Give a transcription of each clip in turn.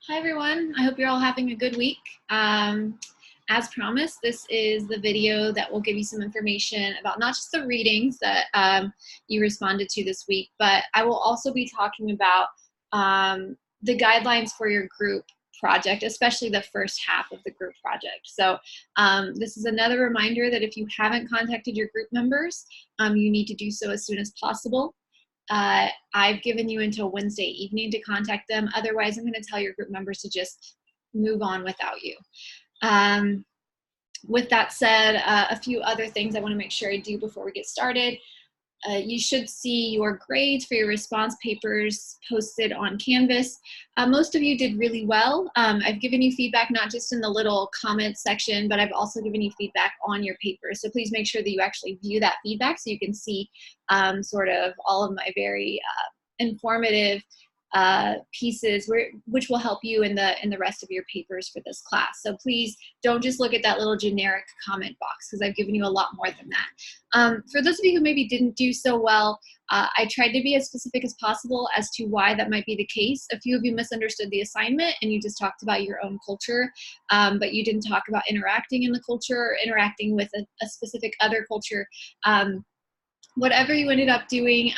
Hi everyone, I hope you're all having a good week. As promised, this is the video that will give you some information about not just the readings that you responded to this week, but I will also be talking about the guidelines for your group project, especially the first half of the group project. So this is another reminder that if you haven't contacted your group members, you need to do so as soon as possible. I've given you until Wednesday evening to contact them. Otherwise, I'm going to tell your group members to just move on without you. With that said, a few other things I want to make sure I do before we get started. You should see your grades for your response papers posted on Canvas. Most of you did really well. I've given you feedback not just in the little comment section, but I've also given you feedback on your papers. So please make sure that you actually view that feedback so you can see sort of all of my very informative pieces which will help you in the rest of your papers for this class. So please don't just look at that little generic comment box because I've given you a lot more than that. For those of you who maybe didn't do so well, I tried to be as specific as possible as to why that might be the case. A few of you misunderstood the assignment and you just talked about your own culture, but you didn't talk about interacting in the culture or interacting with a specific other culture. Whatever you ended up doing,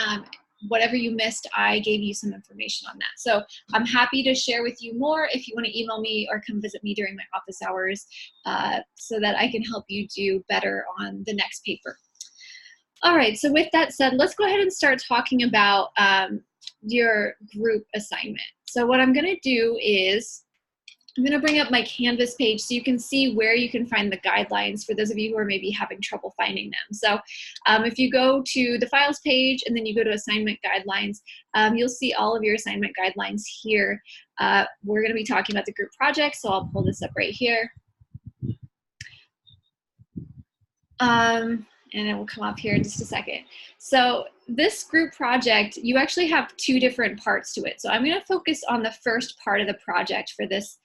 whatever you missed, I gave you some information on that. So I'm happy to share with you more if you want to email me or come visit me during my office hours so that I can help you do better on the next paper. All right, so with that said, let's go ahead and start talking about your group assignment. So what I'm going to do is I'm going to bring up my Canvas page so you can see where you can find the guidelines for those of you who are maybe having trouble finding them. So if you go to the files page and then you go to assignment guidelines, you'll see all of your assignment guidelines here. We're going to be talking about the group project, so I'll pull this up right here. And it will come up here in just a second. So this group project, you actually have two different parts to it. So I'm going to focus on the first part of the project for this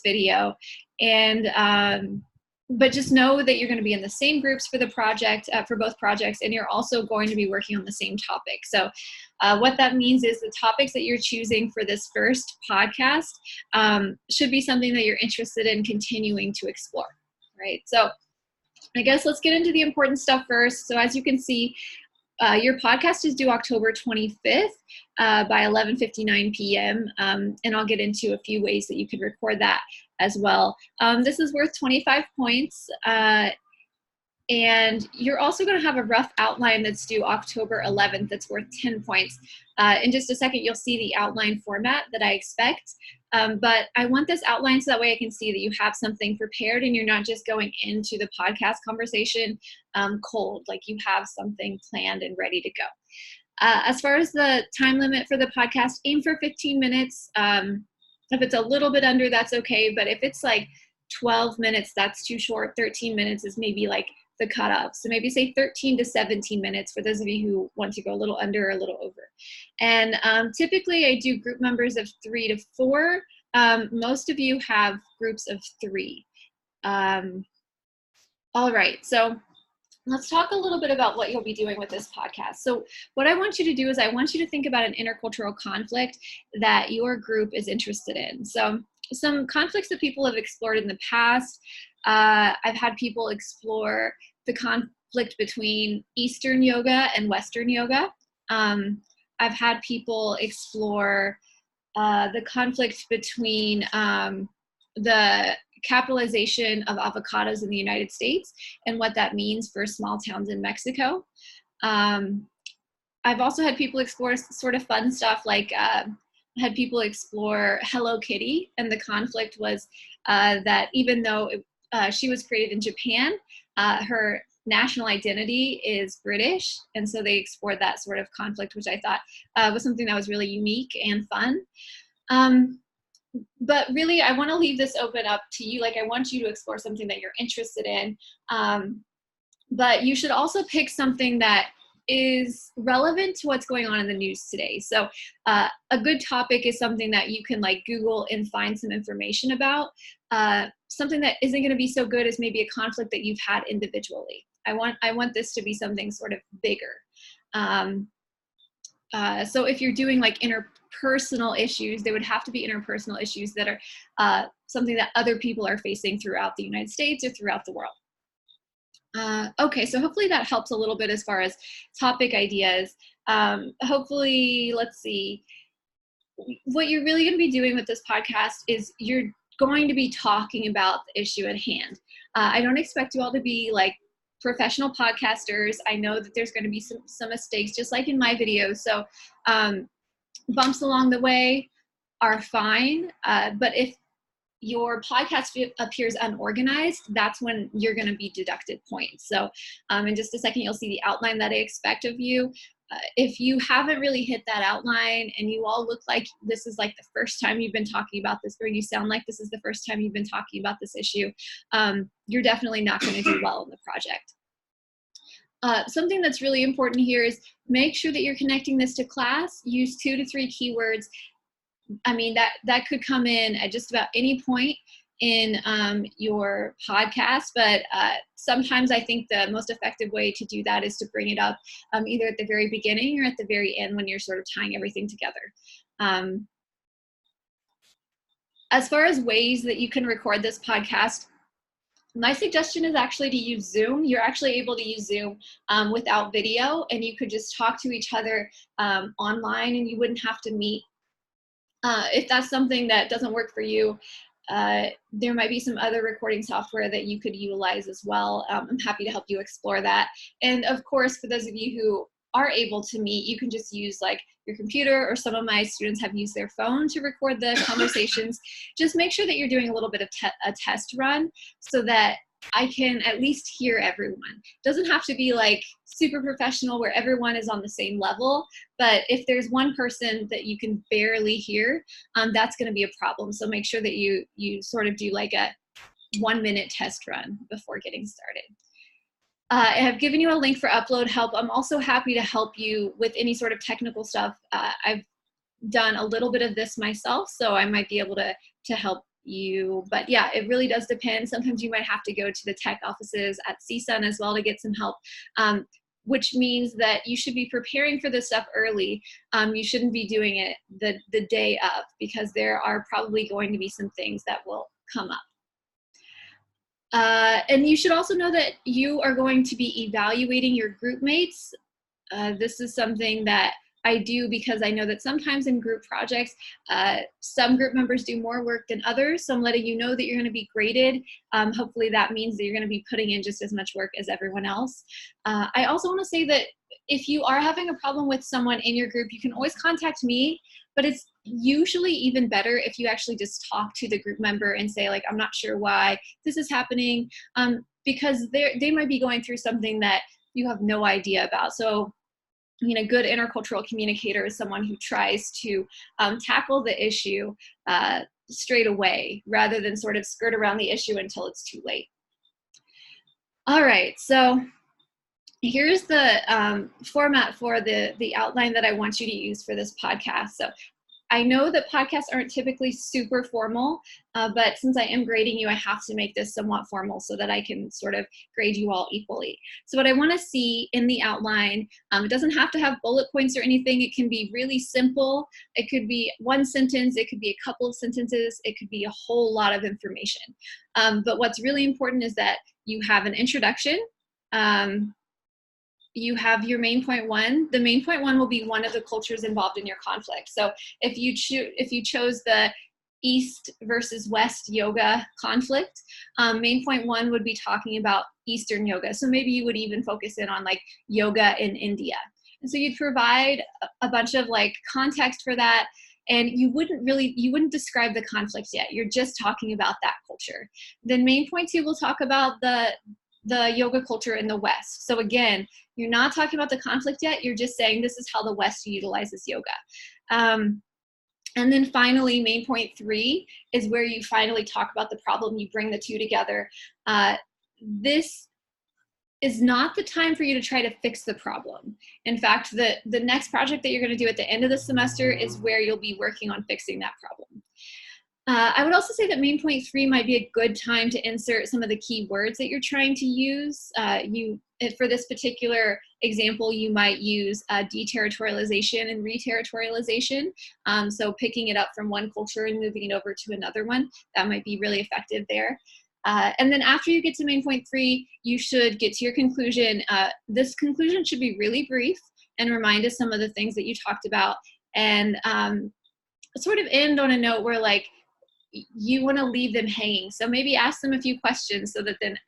video, and but just know that you're going to be in the same groups for the project, for both projects, and you're also going to be working on the same topic. So what that means is the topics that you're choosing for this first podcast should be something that you're interested in continuing to explore, right? So I guess let's get into the important stuff first. So as you can see, your podcast is due October 25th by 11:59 p.m. And I'll get into a few ways that you can record that as well. This is worth 25 points. And you're also going to have a rough outline that's due October 11th that's worth 10 points. In just a second, you'll see the outline format that I expect. But I want this outline so that way I can see that you have something prepared and you're not just going into the podcast conversation cold, like you have something planned and ready to go. As far as the time limit for the podcast, aim for 15 minutes. If it's a little bit under, that's okay. But if it's like 12 minutes, that's too short. 13 minutes is maybe like the cutoff. So maybe say 13 to 17 minutes for those of you who want to go a little under or a little over. And typically I do group members of 3 to 4. Most of you have groups of 3. All right, so let's talk a little bit about what you'll be doing with this podcast. So what I want you to do is I want you to think about an intercultural conflict that your group is interested in. So some conflicts that people have explored in the past. I've had people explore the conflict between Eastern yoga and Western yoga. I've had people explore the conflict between the capitalization of avocados in the United States and what that means for small towns in Mexico. I've also had people explore sort of fun stuff like had people explore Hello Kitty, and the conflict was that even though she was created in Japan, her national identity is British, and so they explored that sort of conflict, which I thought was something that was really unique and fun. But really, I want to leave this open up to you. Like, I want you to explore something that you're interested in, but you should also pick something that is relevant to what's going on in the news today. So a good topic is something that you can like Google and find some information about. Something that isn't going to be so good is maybe a conflict that you've had individually. I want this to be something sort of bigger. So if you're doing like interpersonal issues, they would have to be interpersonal issues that are something that other people are facing throughout the United States or throughout the world. Okay, so hopefully that helps a little bit as far as topic ideas. Hopefully, let's see, what you're really going to be doing with this podcast is you're going to be talking about the issue at hand. I don't expect you all to be like professional podcasters. I know that there's going to be some mistakes, just like in my videos. So bumps along the way are fine. But if your podcast appears unorganized, that's when you're going to be deducted points. So in just a second, you'll see the outline that I expect of you. If you haven't really hit that outline and you all look like this is like the first time you've been talking about this, or you sound like this is the first time you've been talking about this issue, you're definitely not going to do well in the project. Something that's really important here is make sure that you're connecting this to class. Use 2 to 3 keywords. I mean, that could come in at just about any point in your podcast, but sometimes I think the most effective way to do that is to bring it up either at the very beginning or at the very end when you're sort of tying everything together. As far as ways that you can record this podcast, my suggestion is actually to use Zoom. You're actually able to use Zoom without video, and you could just talk to each other online, and you wouldn't have to meet. If that's something that doesn't work for you, there might be some other recording software that you could utilize as well. I'm happy to help you explore that. And of course, for those of you who are able to meet, you can just use like your computer, or some of my students have used their phone to record the conversations. Just make sure that you're doing a little bit of a test run so that I can at least hear everyone. It doesn't have to be like super professional where everyone is on the same level, but if there's one person that you can barely hear, that's going to be a problem. So make sure that you sort of do like a 1-minute test run before getting started. I have given you a link for upload help. I'm also happy to help you with any sort of technical stuff. I've done a little bit of this myself, so I might be able to help you. But yeah, it really does depend. Sometimes you might have to go to the tech offices at CSUN as well to get some help, which means that you should be preparing for this stuff early. You shouldn't be doing it the day of, because there are probably going to be some things that will come up. And you should also know that you are going to be evaluating your group mates. This is something that I do because I know that sometimes in group projects, some group members do more work than others. So I'm letting you know that you're going to be graded. Hopefully that means that you're going to be putting in just as much work as everyone else. I also want to say that if you are having a problem with someone in your group, you can always contact me, but it's usually even better if you actually just talk to the group member and say, like, I'm not sure why this is happening, because they might be going through something that you have no idea about. So, you know, a good intercultural communicator is someone who tries to tackle the issue straight away rather than sort of skirt around the issue until it's too late. All right, so here's the format for the outline that I want you to use for this podcast. So I know that podcasts aren't typically super formal, but since I am grading you, I have to make this somewhat formal so that I can sort of grade you all equally. So what I want to see in the outline, it doesn't have to have bullet points or anything. It can be really simple. It could be one sentence. It could be a couple of sentences. It could be a whole lot of information. But what's really important is that you have an introduction. You have your main point 1. The main point 1 will be one of the cultures involved in your conflict. So if you chose the East versus West yoga conflict, main point 1 would be talking about Eastern yoga. So maybe you would even focus in on like yoga in India. And so you'd provide a bunch of like context for that. And you wouldn't describe the conflict yet. You're just talking about that culture. Then main point 2 will talk about the yoga culture in the West. So again, you're not talking about the conflict yet. You're just saying this is how the West utilizes yoga. And then finally, main point 3 is where you finally talk about the problem. You bring the two together. This is not the time for you to try to fix the problem. In fact, the next project that you're going to do at the end of the semester is where you'll be working on fixing that problem. I would also say that main point 3 might be a good time to insert some of the key words that you're trying to use. For this particular example, you might use deterritorialization and reterritorialization. So picking it up from one culture and moving it over to another one, that might be really effective there. And then after you get to main point 3, you should get to your conclusion. This conclusion should be really brief and remind us some of the things that you talked about, and sort of end on a note where like you want to leave them hanging. So maybe ask them a few questions so that then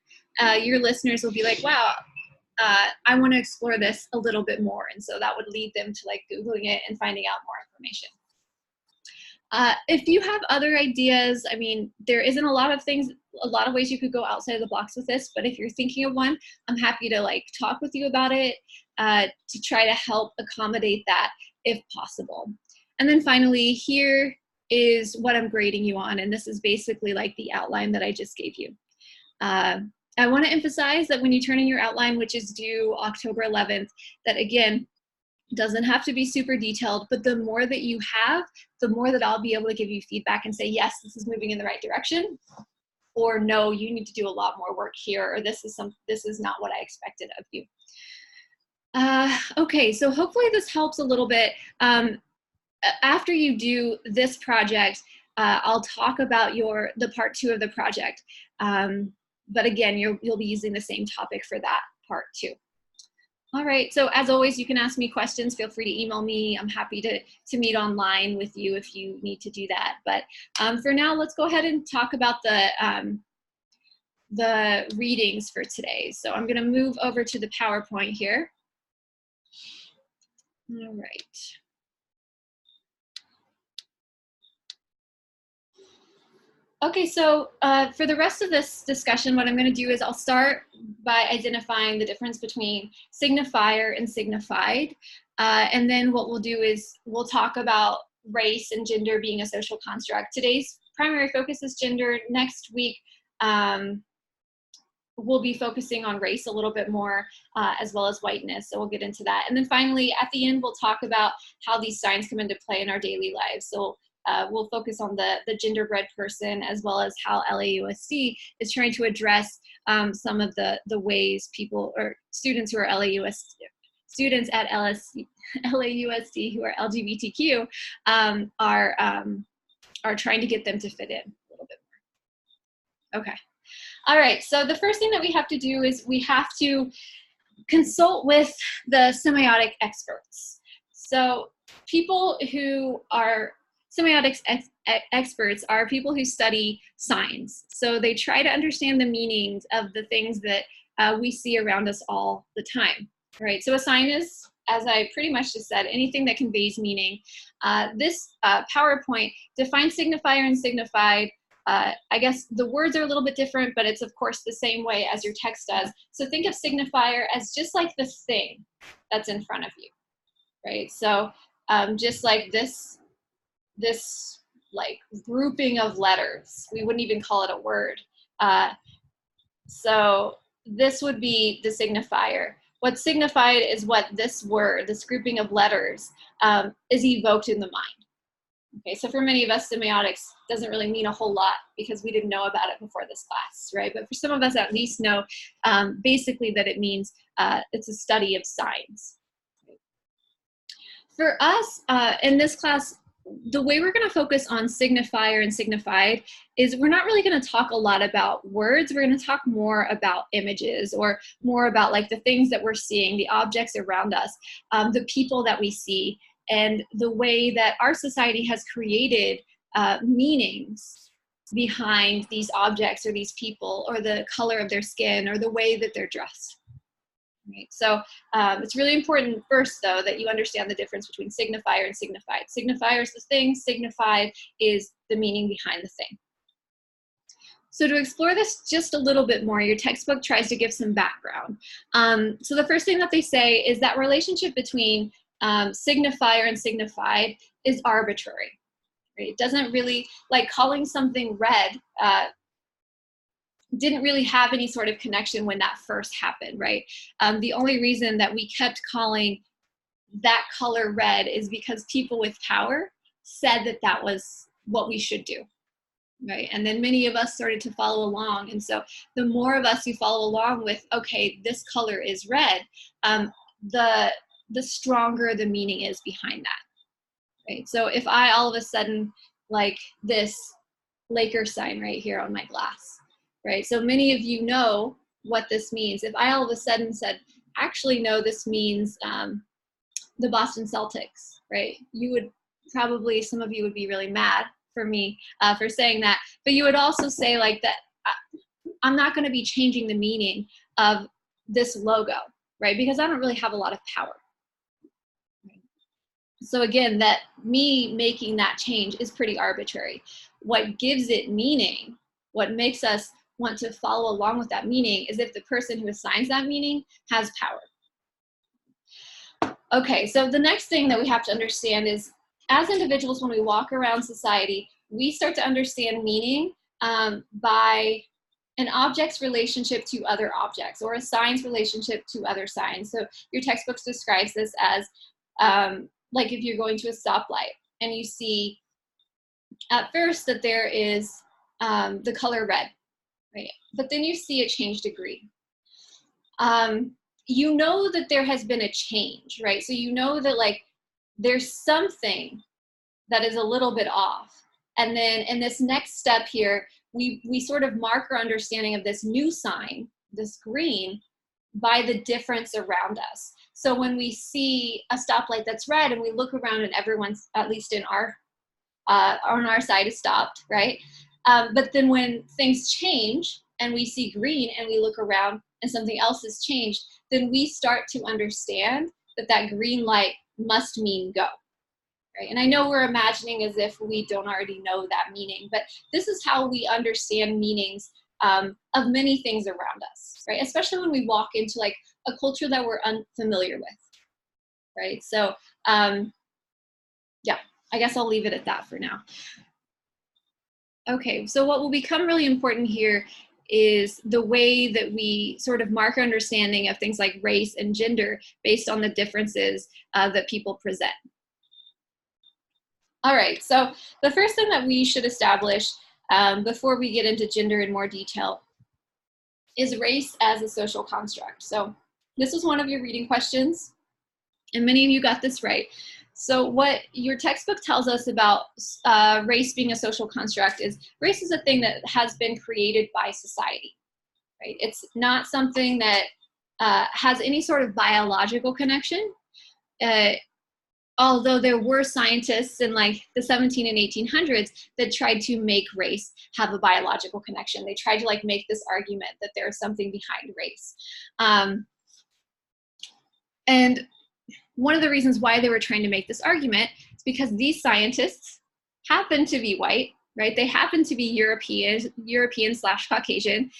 your listeners will be like, wow, I want to explore this a little bit more. And so that would lead them to like Googling it and finding out more information. If you have other ideas, I mean, there isn't a lot of ways you could go outside of the box with this, but if you're thinking of one, I'm happy to like talk with you about it to try to help accommodate that if possible. And then finally, here is what I'm grading you on, and this is basically like the outline that I just gave you. I want to emphasize that when you turn in your outline, which is due October 11th, that again, doesn't have to be super detailed, but the more that you have, the more that I'll be able to give you feedback and say, yes, this is moving in the right direction, or no, you need to do a lot more work here, or this is not what I expected of you. Okay, so hopefully this helps a little bit. After you do this project, I'll talk about the part 2 of the project. But again, you'll be using the same topic for that part too. All right, so as always, you can ask me questions. Feel free to email me. I'm happy to meet online with you if you need to do that. But for now, let's go ahead and talk about the readings for today. So I'm gonna move over to the PowerPoint here. All right. Okay, so for the rest of this discussion, what I'm going to do is I'll start by identifying the difference between signifier and signified. And then what we'll do is we'll talk about race and gender being a social construct. Today's primary focus is gender. Next week, we'll be focusing on race a little bit more, as well as whiteness. So we'll get into that. And then finally, at the end, we'll talk about how these signs come into play in our daily lives. So we'll focus on the genderbread person, as well as how LAUSD is trying to address some of the ways people or students who are students at LAUSD who are LGBTQ are trying to get them to fit in a little bit more. Okay. All right, so the first thing that we have to do is we have to consult with the semiotic experts. So people who are semiotics experts are people who study signs. So they try to understand the meanings of the things that we see around us all the time, right? So a sign is, as I pretty much just said, anything that conveys meaning. This PowerPoint defines signifier and signified. I guess the words are a little bit different, but it's of course the same way as your text does. So think of signifier as just like the thing that's in front of you, right? So just like this like grouping of letters, we wouldn't even call it a word. So this would be the signifier. What's signified is what this word, this grouping of letters, is evoked in the mind. Okay, so for many of us, semiotics doesn't really mean a whole lot because we didn't know about it before this class, right? But for some of us at least know basically that it means it's a study of signs. For us in this class, the way we're going to focus on signifier and signified is we're not really going to talk a lot about words. We're going to talk more about images, or more about like the things that we're seeing, the objects around us, the people that we see, and the way that our society has created meanings behind these objects or these people, or the color of their skin, or the way that they're dressed. Right. So it's really important first, though, that you understand the difference between signifier and signified. Signifier is the thing, signified is the meaning behind the thing. So to explore this just a little bit more, your textbook tries to give some background. So the first thing that they say is that relationship between signifier and signified is arbitrary. Right? It doesn't really, like calling something red, didn't really have any sort of connection when that first happened, right? The only reason that we kept calling that color red is because people with power said that that was what we should do, right? And then many of us started to follow along. And so the more of us who follow along with, okay, this color is red, the stronger the meaning is behind that, right? So if I all of a sudden, like this Laker sign right here on my glass, right? So many of you know what this means. If I all of a sudden said, actually, no, this means the Boston Celtics, right? You would probably, some of you would be really mad for me for saying that, but you would also say like that, I'm not going to be changing the meaning of this logo, right? Because I don't really have a lot of power. So again, that me making that change is pretty arbitrary. What gives it meaning, what makes us want to follow along with that meaning, is if the person who assigns that meaning has power. Okay, so the next thing that we have to understand is, as individuals, when we walk around society, we start to understand meaning by an object's relationship to other objects, or a sign's relationship to other signs. So your textbook describes this as like if you're going to a stoplight and you see at first that there is the color red, right? But then you see it change to green. You know that there has been a change, right? So you know that like there's something that is a little bit off. And then in this next step here, we sort of mark our understanding of this new sign, this green, by the difference around us. So when we see a stoplight that's red and we look around and everyone's, at least on our side, is stopped, right? But then when things change and we see green and we look around and something else has changed, then we start to understand that that green light must mean go. Right? And I know we're imagining as if we don't already know that meaning, but this is how we understand meanings of many things around us, right? Especially when we walk into like a culture that we're unfamiliar with, right? So yeah, I guess I'll leave it at that for now. Okay, so what will become really important here is the way that we sort of mark our understanding of things like race and gender based on the differences that people present. All right, so the first thing that we should establish before we get into gender in more detail is race as a social construct. So this was one of your reading questions, and many of you got this right. So what your textbook tells us about race being a social construct is race is a thing that has been created by society, right? It's not something that has any sort of biological connection. Although there were scientists in like the 17 and 1800s that tried to make race have a biological connection. They tried to like make this argument that there is something behind race. And one of the reasons why they were trying to make this argument is because these scientists happen to be white, right? They happen to be European/Caucasian.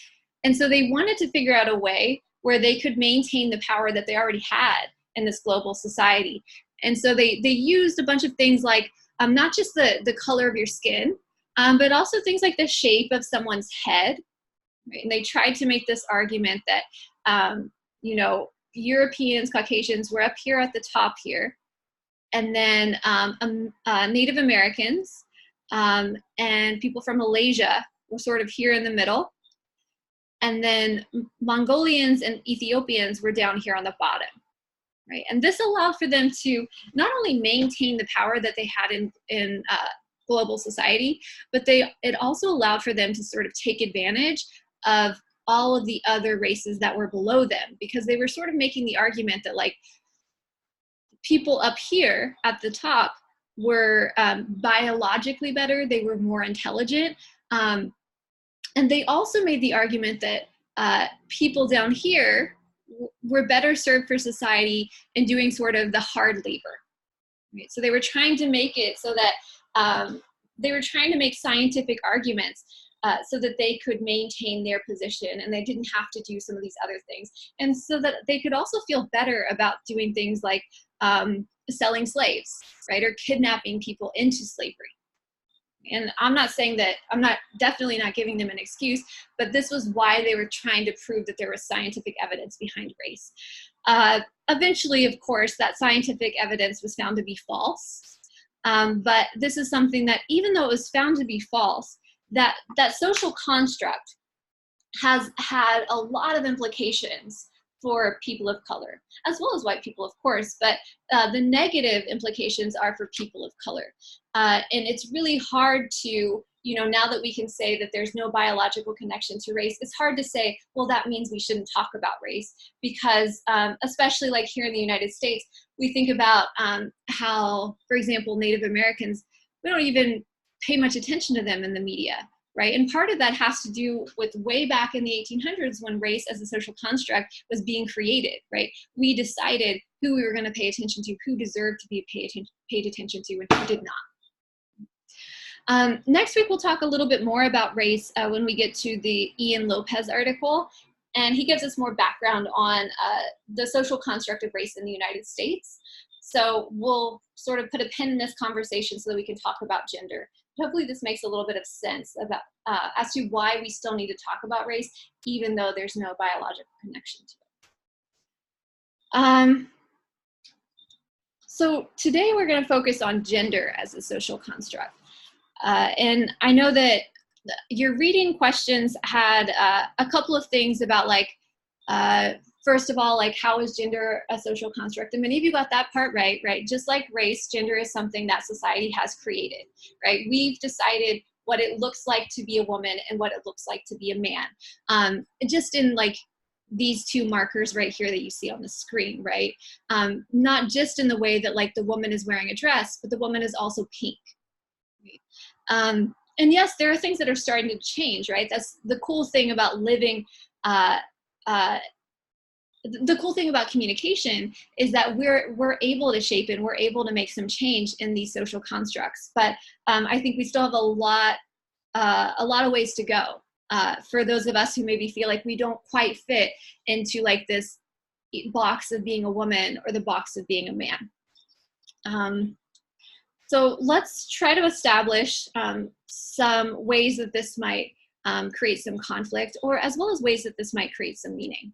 And so they wanted to figure out a way where they could maintain the power that they already had in this global society. And so they used a bunch of things like not just the color of your skin, but also things like the shape of someone's head. Right? And they tried to make this argument that, you know, Europeans, Caucasians were up here at the top here. And then Native Americans and people from Malaysia were sort of here in the middle. And then Mongolians and Ethiopians were down here on the bottom. Right? And this allowed for them to not only maintain the power that they had in global society, but it also allowed for them to sort of take advantage of all of the other races that were below them, because they were sort of making the argument that like people up here at the top were biologically better, they were more intelligent, and they also made the argument that people down here were better served for society in doing sort of the hard labor. Right? So they were trying to make it so that they were trying to make scientific arguments so that they could maintain their position and they didn't have to do some of these other things. And so that they could also feel better about doing things like selling slaves, right? Or kidnapping people into slavery. And I'm not saying that, definitely not giving them an excuse, but this was why they were trying to prove that there was scientific evidence behind race. Eventually, of course, that scientific evidence was found to be false. But this is something that, even though it was found to be false, that social construct has had a lot of implications for people of color, as well as white people, of course, but the negative implications are for people of color. And it's really hard to, now that we can say that there's no biological connection to race, it's hard to say, well, that means we shouldn't talk about race, because especially like here in the United States, we think about how, for example, Native Americans, we don't even pay much attention to them in the media, right? And part of that has to do with way back in the 1800s when race as a social construct was being created, right? We decided who we were going to pay attention to, who deserved to be paid attention to, and who did not. Next week, we'll talk a little bit more about race when we get to the Ian Lopez article. And he gives us more background on the social construct of race in the United States. So we'll sort of put a pin in this conversation so that we can talk about gender. Hopefully this makes a little bit of sense about as to why we still need to talk about race, even though there's no biological connection to it. So today we're going to focus on gender as a social construct. And I know that your reading questions had a couple of things about, like, first of all, like, how is gender a social construct? And many of you got that part right? Just like race, gender is something that society has created, right? We've decided what it looks like to be a woman and what it looks like to be a man. Just in like these two markers right here that you see on the screen, right? Not just in the way that like the woman is wearing a dress, but the woman is also pink. Right? And yes, there are things that are starting to change, right? That's the cool thing about living. The cool thing about communication is that we're able to shape and we're able to make some change in these social constructs. But I think we still have a lot of ways to go for those of us who maybe feel like we don't quite fit into like this box of being a woman or the box of being a man. So let's try to establish some ways that this might create some conflict, or as well as ways that this might create some meaning.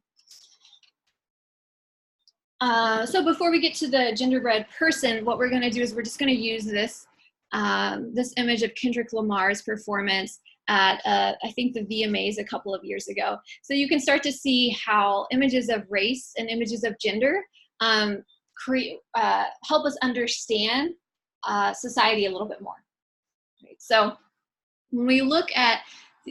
So before we get to the genderbread person, what we're going to do is we're just going to use this this image of Kendrick Lamar's performance at I think the VMAs a couple of years ago. So you can start to see how images of race and images of gender help us understand society a little bit more. Right? So when we look at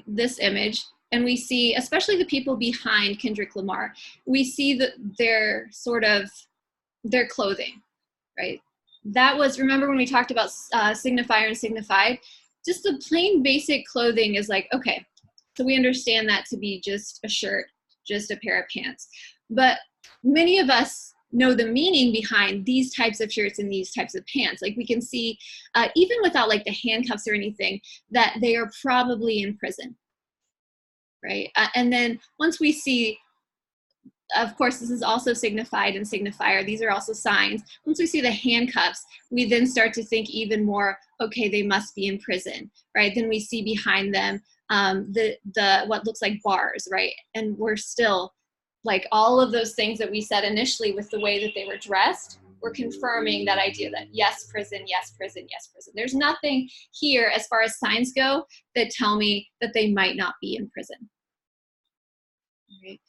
this image, and we see, especially the people behind Kendrick Lamar, we see their clothing, right? That was, remember when we talked about signifier and signified? Just the plain basic clothing is like, okay, so we understand that to be just a shirt, just a pair of pants. But many of us know the meaning behind these types of shirts and these types of pants. Like we can see, even without like the handcuffs or anything, that they are probably in prison. Right? And then once we see, of course, this is also signified and signifier. These are also signs. Once we see the handcuffs, we then start to think even more, okay, they must be in prison, right? Then we see behind them the what looks like bars, right? And we're still, like all of those things that we said initially with the way that they were dressed, we're confirming that idea that yes, prison, yes, prison, yes, prison. There's nothing here as far as signs go that tell me that they might not be in prison. Right.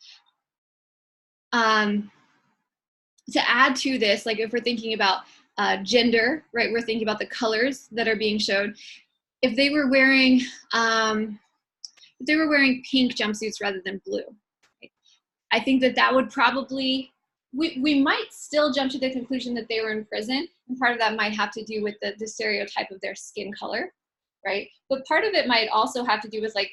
To add to this, like if we're thinking about gender, right, we're thinking about the colors that are being showed. If they were wearing pink jumpsuits rather than blue, right, I think that would probably, we might still jump to the conclusion that they were in prison, and part of that might have to do with the stereotype of their skin color, right? But part of it might also have to do with like,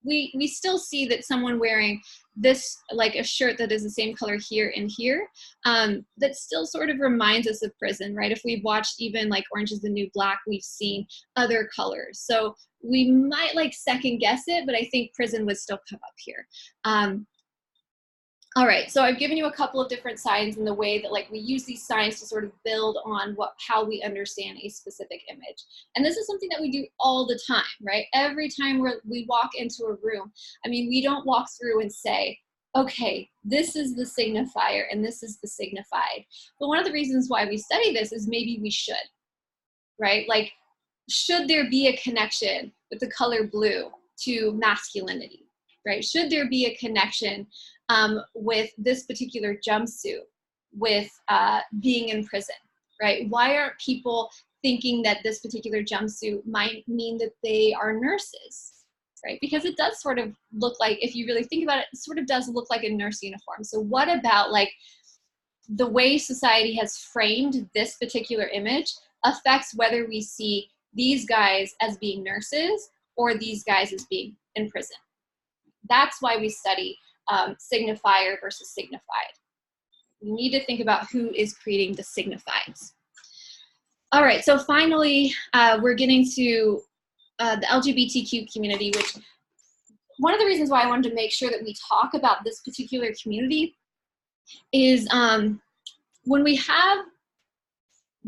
we still see that someone wearing this, like a shirt that is the same color here and here, that still sort of reminds us of prison, right? If we've watched even like Orange is the New Black, we've seen other colors. So we might like second guess it, but I think prison would still come up here. All right, so I've given you a couple of different signs in the way that like we use these signs to sort of build on how we understand a specific image. And this is something that we do all the time, right? Every time we walk into a room, I mean, we don't walk through and say, okay, this is the signifier and this is the signified. But one of the reasons why we study this is maybe we should, right? Like, should there be a connection with the color blue to masculinity? right? Should there be a connection with this particular jumpsuit with being in prison, right? Why aren't people thinking that this particular jumpsuit might mean that they are nurses, right? Because it does sort of look like, if you really think about it, it sort of does look like a nurse uniform. So what about like the way society has framed this particular image affects whether we see these guys as being nurses or these guys as being in prison? That's why we study signifier versus signified. We need to think about who is creating the signifieds. All right, so finally, we're getting to the LGBTQ community, which one of the reasons why I wanted to make sure that we talk about this particular community is when we have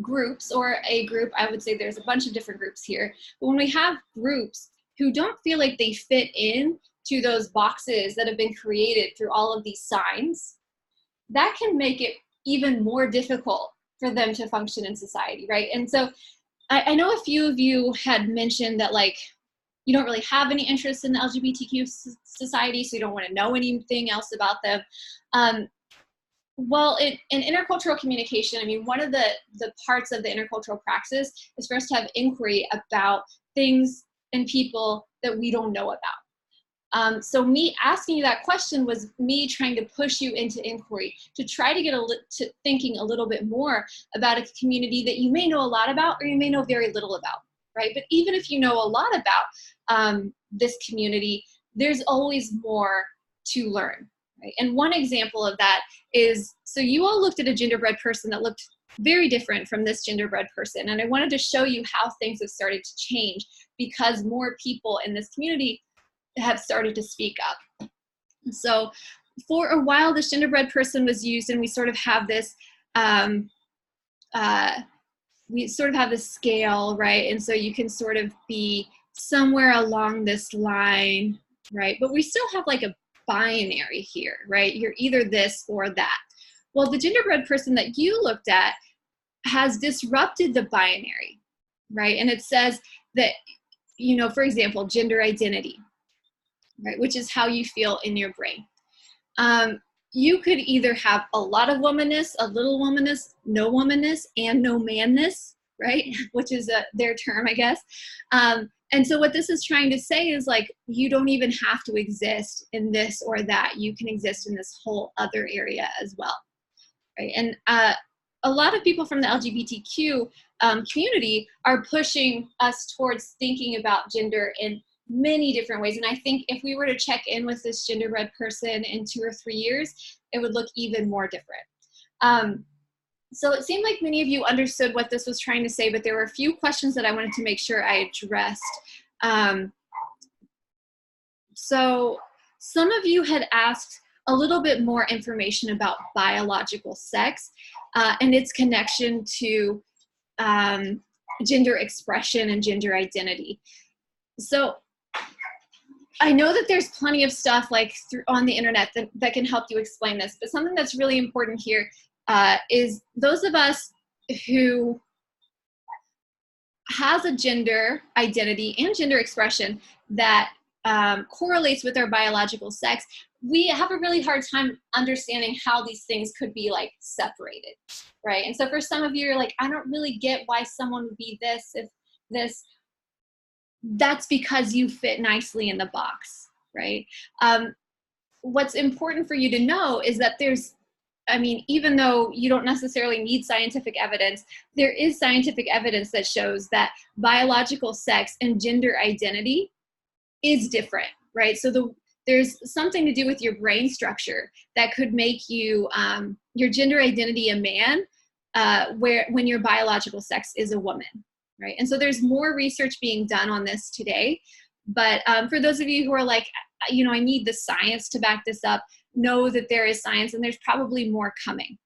groups, or a group, I would say there's a bunch of different groups here, but when we have groups who don't feel like they fit in to those boxes that have been created through all of these signs, that can make it even more difficult for them to function in society, right? And so I know a few of you had mentioned that like you don't really have any interest in the LGBTQ society, so you don't want to know anything else about them. Well, in intercultural communication, I mean, one of the parts of the intercultural praxis is for us to have inquiry about things and people that we don't know about. So me asking you that question was me trying to push you into inquiry, to try to get to thinking a little bit more about a community that you may know a lot about or you may know very little about, right? But even if you know a lot about this community, there's always more to learn, right? And one example of that is, so you all looked at a genderbread person that looked very different from this genderbread person. And I wanted to show you how things have started to change because more people in this community have started to speak up. So for a while, this genderbread person was used, and we sort of have this, scale, right? And so you can sort of be somewhere along this line, right? But we still have like a binary here, right? You're either this or that. Well, the genderbread person that you looked at has disrupted the binary, right? And it says that, you know, for example, gender identity, right, which is how you feel in your brain. You could either have a lot of womanness, a little womanness, no womanness, and no manness, right, which is their term, I guess. And so what this is trying to say is like, you don't even have to exist in this or that. You can exist in this whole other area as well, right? And a lot of people from the LGBTQ community are pushing us towards thinking about gender in many different ways. And I think if we were to check in with this genderbread person in 2 or 3 years, it would look even more different. So it seemed like many of you understood what this was trying to say, but there were a few questions that I wanted to make sure I addressed. So some of you had asked a little bit more information about biological sex and its connection to gender expression and gender identity. So I know that there's plenty of stuff like on the internet that can help you explain this, but something that's really important here is those of us who has a gender identity and gender expression that correlates with our biological sex, we have a really hard time understanding how these things could be like separated, right? And so for some of you, you're like, I don't really get why someone would be this if this. That's because you fit nicely in the box, right? What's important for you to know is that there's, I mean, even though you don't necessarily need scientific evidence, there is scientific evidence that shows that biological sex and gender identity is different, right? So there's something to do with your brain structure that could make you, your gender identity a man, when your biological sex is a woman. Right? And so there's more research being done on this today. But for those of you who are like, you know, I need the science to back this up, know that there is science and there's probably more coming.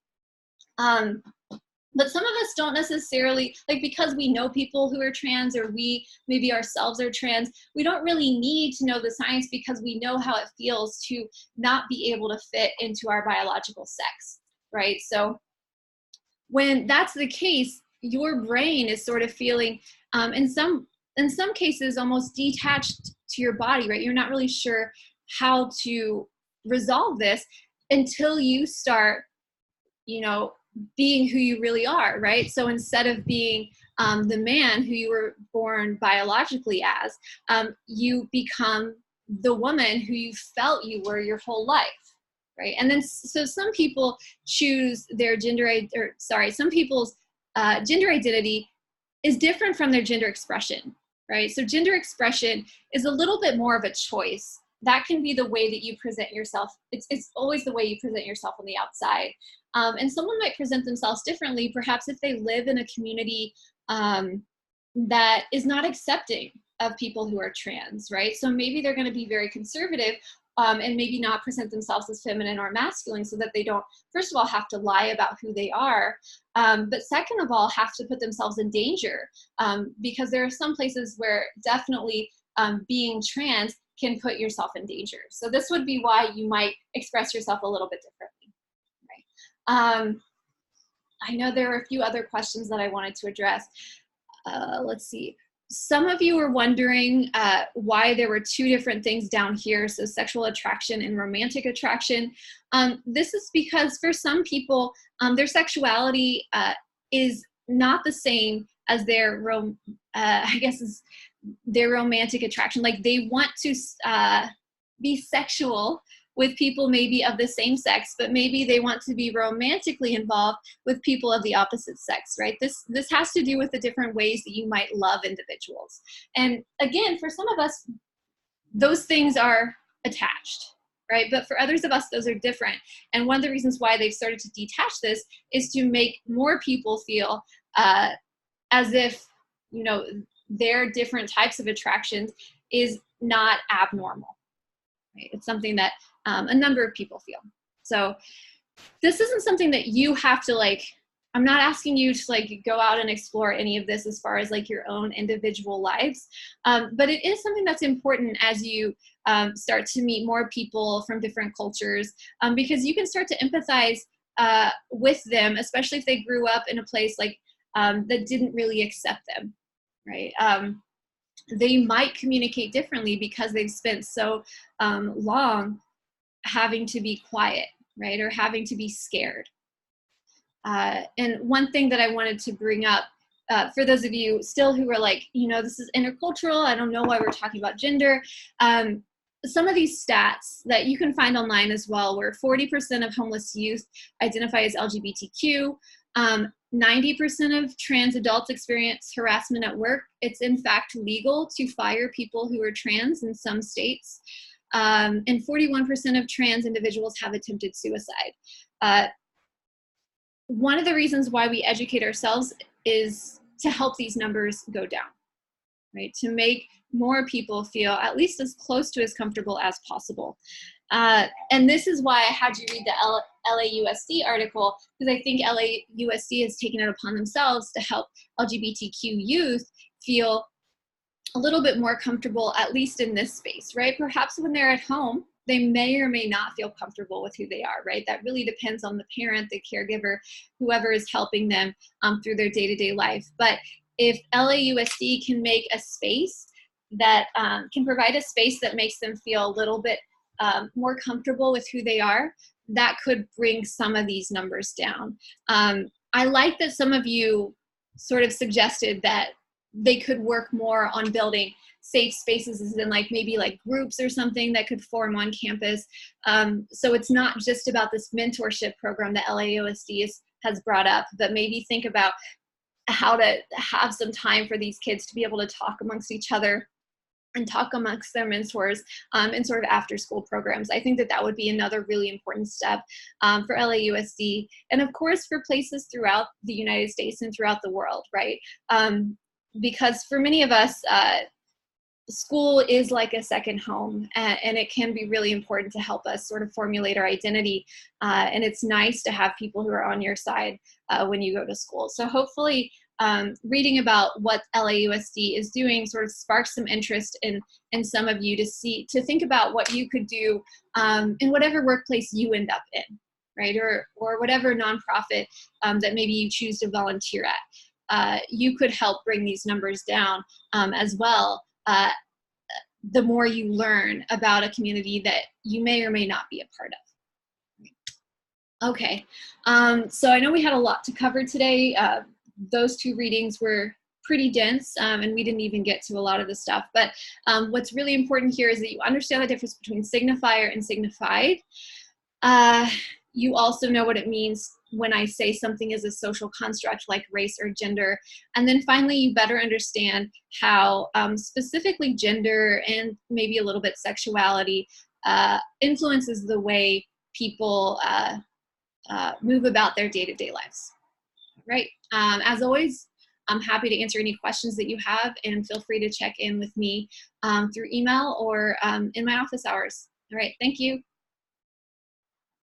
But some of us don't necessarily, like because we know people who are trans or we maybe ourselves are trans, we don't really need to know the science because we know how it feels to not be able to fit into our biological sex, right? So when that's the case, your brain is sort of feeling, in some cases, almost detached to your body, right? You're not really sure how to resolve this until you start, you know, being who you really are, right? So instead of being the man who you were born biologically as, you become the woman who you felt you were your whole life, right? And then, so some people choose their some people's gender identity is different from their gender expression, right? So gender expression is a little bit more of a choice. That can be the way that you present yourself. It's always the way you present yourself on the outside. And someone might present themselves differently, perhaps if they live in a community that is not accepting of people who are trans, right? So maybe they're going to be very conservative and maybe not present themselves as feminine or masculine, so that they don't, first of all, have to lie about who they are, but second of all, have to put themselves in danger, because there are some places where definitely being trans can put yourself in danger. So this would be why you might express yourself a little bit differently, right? I know there are a few other questions that I wanted to address. Let's see. Some of you were wondering why there were two different things down here, so sexual attraction and romantic attraction. This is because for some people, their sexuality is not the same as their, their romantic attraction. Like they want to be sexual with people maybe of the same sex, but maybe they want to be romantically involved with people of the opposite sex, right? This has to do with the different ways that you might love individuals. And again, for some of us, those things are attached, right? But for others of us, those are different. And one of the reasons why they've started to detach this is to make more people feel as if, you know, their different types of attractions is not abnormal, right? It's something that a number of people feel. So this isn't something that you have to I'm not asking you to go out and explore any of this as far as your own individual lives, but it is something that's important as you start to meet more people from different cultures, because you can start to empathize with them, especially if they grew up in a place that didn't really accept them, right? They might communicate differently because they've spent so long having to be quiet, right? Or having to be scared. And one thing that I wanted to bring up for those of you still who are this is intercultural, I don't know why we're talking about gender. Some of these stats that you can find online as well, where 40% of homeless youth identify as LGBTQ, 90% of trans adults experience harassment at work. It's in fact legal to fire people who are trans in some states. And 41% of trans individuals have attempted suicide. One of the reasons why we educate ourselves is to help these numbers go down, right? To make more people feel at least as close to as comfortable as possible. And this is why I had you read the LAUSD article, because I think LAUSD has taken it upon themselves to help LGBTQ youth feel a little bit more comfortable, at least in this space, right? Perhaps when they're at home, they may or may not feel comfortable with who they are, right? That really depends on the parent, the caregiver, whoever is helping them through their day-to-day life. But if LAUSD can make a space that can provide a space that makes them feel a little bit more comfortable with who they are, that could bring some of these numbers down. I like that some of you sort of suggested that they could work more on building safe spaces and maybe groups or something that could form on campus. So it's not just about this mentorship program that LAUSD has brought up, but maybe think about how to have some time for these kids to be able to talk amongst each other and talk amongst their mentors in sort of after school programs. I think that would be another really important step for LAUSD, and of course for places throughout the United States and throughout the world, right? Because for many of us, school is like a second home, and it can be really important to help us sort of formulate our identity. And it's nice to have people who are on your side when you go to school. So hopefully reading about what LAUSD is doing sort of sparks some interest in some of you to think about what you could do in whatever workplace you end up in, right? Or whatever nonprofit that maybe you choose to volunteer at. You could help bring these numbers down as well. the more you learn about a community that you may or may not be a part of. Okay, so I know we had a lot to cover today. Those two readings were pretty dense, and we didn't even get to a lot of the stuff. But what's really important here is that you understand the difference between signifier and signified. You also know what it means when I say something is a social construct like race or gender. And then finally, you better understand how specifically gender and maybe a little bit sexuality influences the way people move about their day-to-day lives. Right. As always, I'm happy to answer any questions that you have, and feel free to check in with me through email or in my office hours. All right. Thank you.